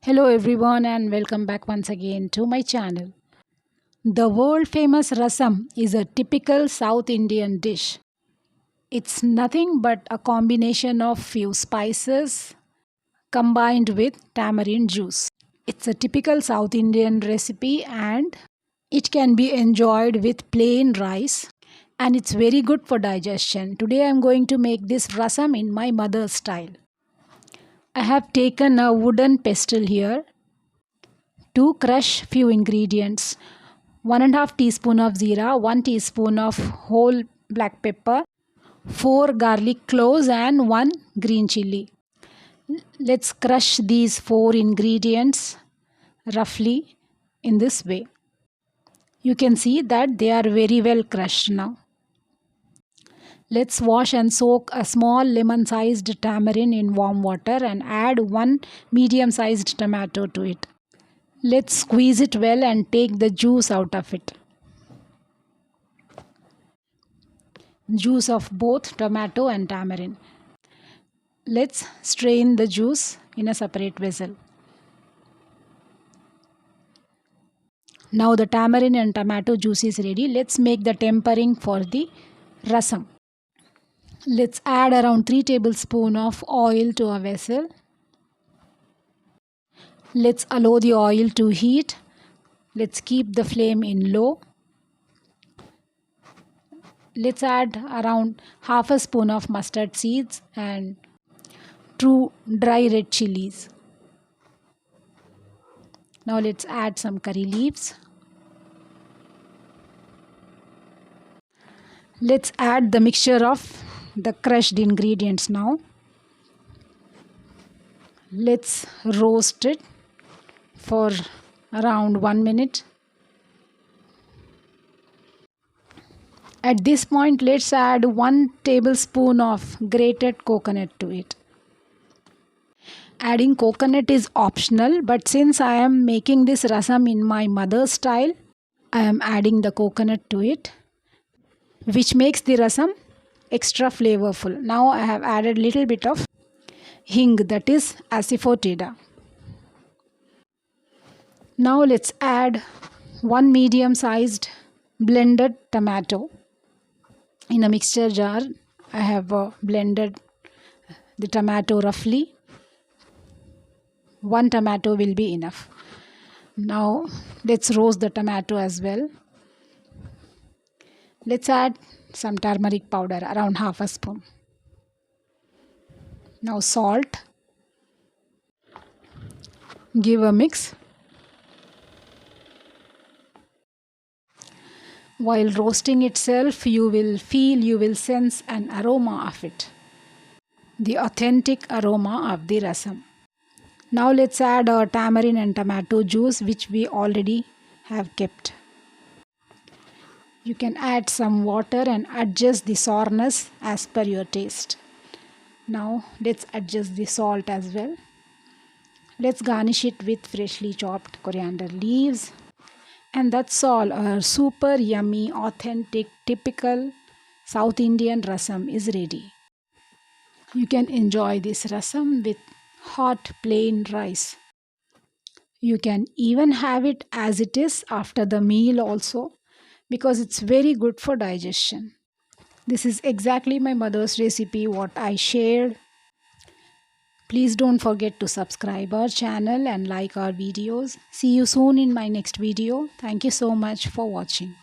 Hello everyone and welcome back once again to my channel. The world famous rasam is a typical South Indian dish. It's nothing but a combination of few spices combined with tamarind juice. It's a typical South Indian recipe and it can be enjoyed with plain rice and it's very good for digestion. Today I am going to make this rasam in my mother's style. I have taken a wooden pestle here to crush few ingredients: 1.5 teaspoon of jeera, 1 teaspoon of whole black pepper, 4 garlic cloves and 1 green chilli. Let's crush these 4 ingredients roughly in this way. You can see that they are very well crushed now. Let's wash and soak a small lemon sized tamarind in warm water and add 1 medium sized tomato to it. Let's squeeze it well and take the juice out of it. Juice of both tomato and tamarind. Let's strain the juice in a separate vessel. Now the tamarind and tomato juice is ready. Let's make the tempering for the rasam. Let's add around 3 tablespoons of oil to a vessel. Let's allow the oil to heat. Let's keep the flame in low. Let's add around half a spoon of mustard seeds and 2 dry red chilies. Now let's add some curry leaves. Let's add the mixture of the crushed ingredients now. Let's roast it for around 1 minute. At this point, let's add 1 tablespoon of grated coconut to it. Adding coconut is optional, but since I am making this rasam in my mother's style, I am adding the coconut to it, which makes the rasam extra flavorful. Now I have added little bit of hing, that is asafoetida. Now let's add 1 medium sized blended tomato. In a mixture jar, I have blended the tomato roughly. 1 tomato will be enough. Now let's roast the tomato as well. Let's add some turmeric powder, around half a spoon. Now salt. Give a mix. While roasting itself, you will sense an aroma of it. The authentic aroma of the rasam. Now let's add our tamarind and tomato juice, which we already have kept. You can add some water and adjust the sourness as per your taste. Now let's adjust the salt as well. Let's garnish it with freshly chopped coriander leaves. And that's all. Our super yummy, authentic, typical South Indian rasam is ready. You can enjoy this rasam with hot plain rice. You can even have it as it is after the meal also, because it's very good for digestion. This is exactly my mother's recipe what I shared. Please don't forget to subscribe our channel and like our videos. See you soon in my next video. Thank you so much for watching.